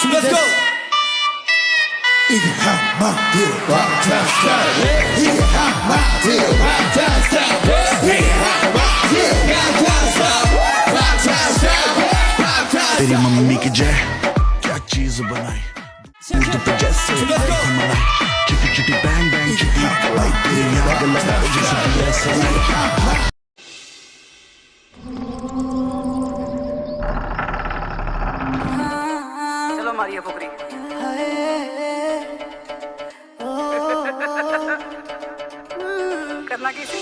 Let's go. 이게 한마디로 이게 한마디로 이게 한마디로 तेरी mummy की जय क्या चीज बनाई दूध पे जैसे मलाई चिटी चिटी बैंग बैंग चिटी तेरी आग लगा जैसे ऐसे चलो मारिए फुकरी करना की सी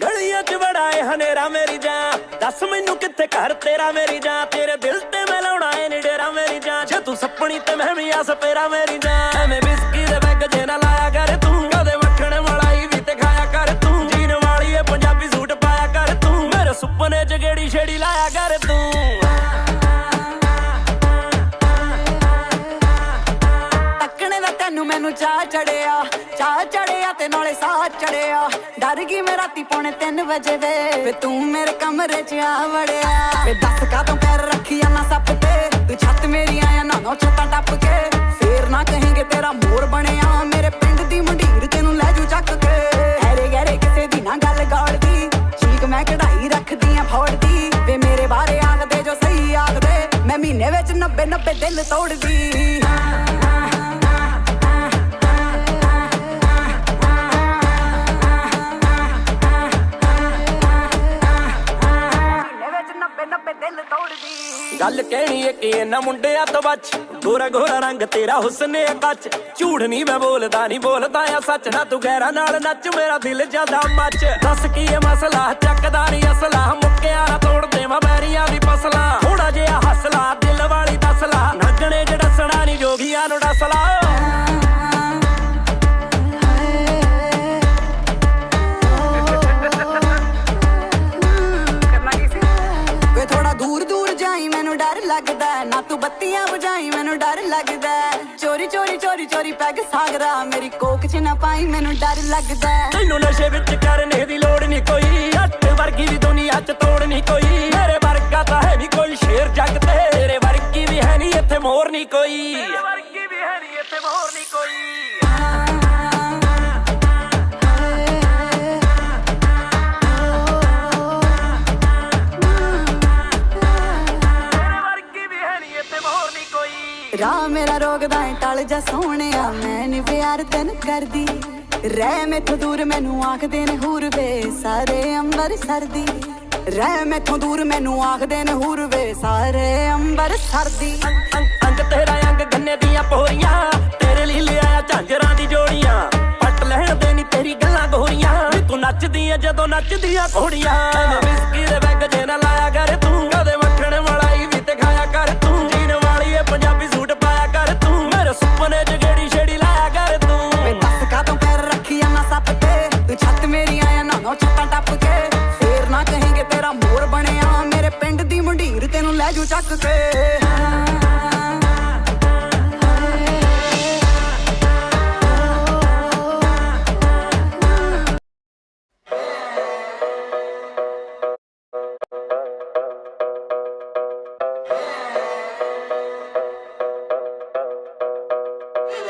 गलियां च बड़ाए हनेरा मेरी जान दस मैनू कित्थे घर तेरा मेरी जान तेरे दिल ते मैं लाउणा ए नी डेरा मेरी जान जे तू सपनी ते मैं भी आ सपेरा मेरी जान मैं बिस्की दे बैग जे ना लाया कर तू कदे मक्खण मलाई भी ते खाया कर तू जीन वाली ए पंजाबी सूट पाया कर तू मेरे सुपने च गेड़ी छेड़ी लाया कर तू तकने दा तैनू मैनू चाह चढ़िया ते नाले साह चढ़िया डर गई मैं राती 2:45 बजे वे तू मेरे कमरे च आ वड़िया वे दस कादों पैर रखी ना सप के तू छत मेरी आया ना छत्तां टप के फेर ना कहेंगे तेरा मोर बनिया मेरे पिंड दी मंडीर तेनू लै जू चक के हैरे गहरे किसे दी ना गल गाड़दी चीक मैं कढ़ाई रखदी आ फोड़दी वे मेरे बारे आखदे जो सही आखदे मैं महीने विच 90 दिल तोड़दी गल कहनी है कि इन्ना मुंडिया तो बच गोरा गोरा रंग तेरा हुस्न है कच झूठ नहीं मैं बोलदा आ सच ना तू गैरा नाल नच मेरा दिल ज्यादा मच दस की है मसला चकदा नहीं असला मुक्किया ना तोड़ देवां बैरियां दी फसला थोड़ा जिहा हसला दिल वाली दसला नगणे च डसना नहीं जोगियां नू डसला लगदा ना तू बत्तियां बुझाई मैनू डर लगदा चोरी चोरी चोरी चोरी पैग सागरा मेरी कोक च ना पाई मैनू डर लगदा तैनू नशे विच करने दी लोड़ नहीं कोई हट वर्गी दी दुनिया च तोड़ नहीं कोई मेरे वर्गा तां है नहीं कोई शेर जग ते तेरे वर्गी भी है नहीं इत्थे मोर नहीं कोई मेरे वर्गी भी है नहीं इत्थे मोर नहीं कोई राह मेरा रोकदा है टल जा सोहणिया मैं नी प्यार तेन करदी रह मैथों दूर मैनू आखदे ने हूर वे सारे अंबर सरदी रह मैथों दूर मैनू आखदे ने हूर वे सारे अंबर सरदी अंग तेरा अंग गन्ने दियां पोरियां तेरे लिए ले आया झांजरां दी जोड़ियां पट लहण दे नी तेरी गल्लां गोरियां तू नचदी ऐ जदों नचदियां घोड़ियां मैं बिस्की दे बैग जे ना लाया कर तू कदे मक्खण मलाई भी ते खाया कर तू जीन वाली ए पंजाबी सूट पाया कर तू मेरे सुपने च गेड़ी छेड़ी लाया कर तू वे दस कादों पैर रखी ना सप के तू छत मेरी आया ना छत्तां टप के फेर ना कहेंगे तेरा मोर बनिया मेरे पिंड दी मंडीर तेनू लै जू चक के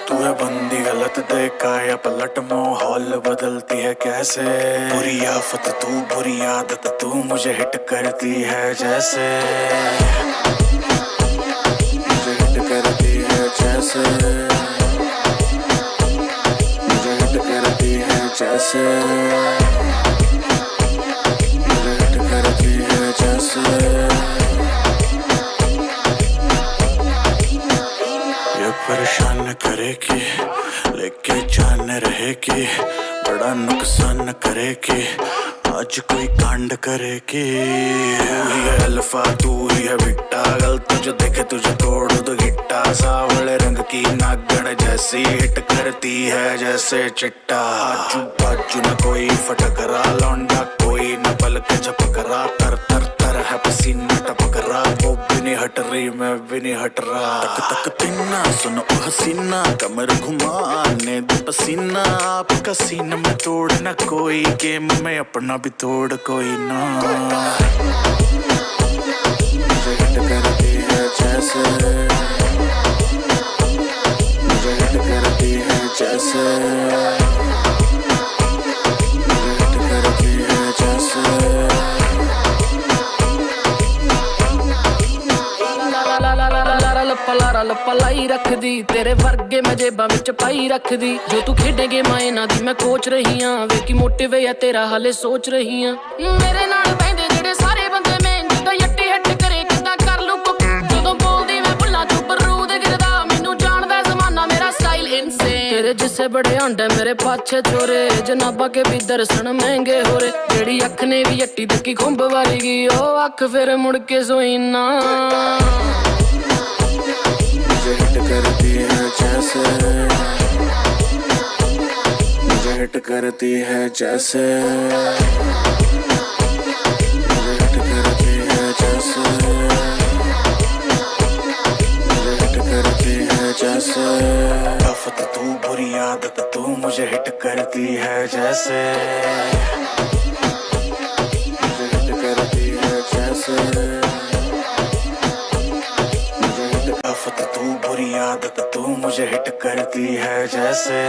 तू है बंदी गलत देखा या पलट माहौल बदलती है कैसे बुरी आफत तू बुरी आदत तू मुझे हिट करती है जैसे मुझे हिट करती है जैसे मुझे हिट करती है जैसे मुझे हिट करती है जैसे परेशान करेगी लेके जान रहेगी बड़ा नुकसान करेगी आज कोई कांड करेगी तू ही है अल्फा तू ही है बिट्टा गल तुझे देखे तुझे तोड़ दो गिट्टा सावले रंग की नागण जैसी हिट करती है जैसे चिट्टा आजू बाजू न कोई फटकरा लौंडा कोई न पल के झपकरा तर तर तर है पसीना टपकरा वो भी नहीं हट रही मैं भी नहीं हट रहा तक तक तिन्ना सुनो हसीना कमर घुमाने दे पसीना आपका सीना में तोड़ना कोई गेम में अपना भी तोड़ कोई ना मुझे हिट करती है जैसे जैसे हिट करती है जैसे ਲਾਰਾ ਲੱਪਾ ਲਾਈ ਰੱਖਦੀ ਤੇਰੇ ਵਰਗੇ ਮੈਂ ਜੇਬਾਂ ਵਿੱਚ ਪਾਈ ਰੱਖਦੀ ਜੋ ਤੂੰ ਖੇਡੇਂਗੇ ਮੈਂ ਇਹਨਾਂ ਦੀ ਮੈਂ ਕੋਚ ਰਹੀ ਆਂ ਵੇਖੀ ਮੋਟਿਵ ਆ ਤੇਰਾ ਹਾਲੇ ਸੋਚ ਰਹੀ ਆਂ ਮੇਰੇ ਨਾਲ ਬਹਿੰਦੇ ਜਿਹੜੇ ਸਾਰੇ ਬੰਦੇ ਮੈਂ ਜਿੱਦਾਂ ਯੱਟੀ ਹਿੱਟ ਕਰੇ ਕਿੱਦਾਂ ਕਰ ਲੂ ਜਦੋਂ ਬੋਲਦੀ ਮੈਂ ਬੁੱਲਾਂ ਚੋਂ ਬਰੂਦ ਗਿਰਦਾ ਮੈਨੂੰ ਜਾਣਦਾ ਜ਼ਮਾਨਾ ਮੇਰਾ ਸਟਾਈਲ ਇਨਸੇਨ ਤੇਰੇ ਜਿਸੇ ਬੜੇ ਆਂਡੇ ਮੇਰੇ ਪਾਛੇ ਚੋਰੇ ਜਨਾਬਾਂ ਕੇ ਵੀ ਦਰਸ਼ਨ ਮਹਿੰਗੇ ਹੋਰੇ ਜਿਹੜੀ ਅੱਖ ਨੇ ਵੀ ਯੱਟੀ ਦੇਖੀ ਖੁੰਬ ਵਾਰੀ ਗਈ ਉਹ ਅੱਖ ਫਿਰ ਮੁੜ ਕੇ ਸੋਈ ਨਾ हिट करती है जैसे मुझे हिट करती है जैसे मुझे हिट करती है जैसे मुझे हिट करती है जैसे आफत तू बुरी आदत तू मुझे हिट करती है जैसे मुझे हिट करती है जैसे आफत तू बुरी आदत तू मुझे हिट करती है जैसे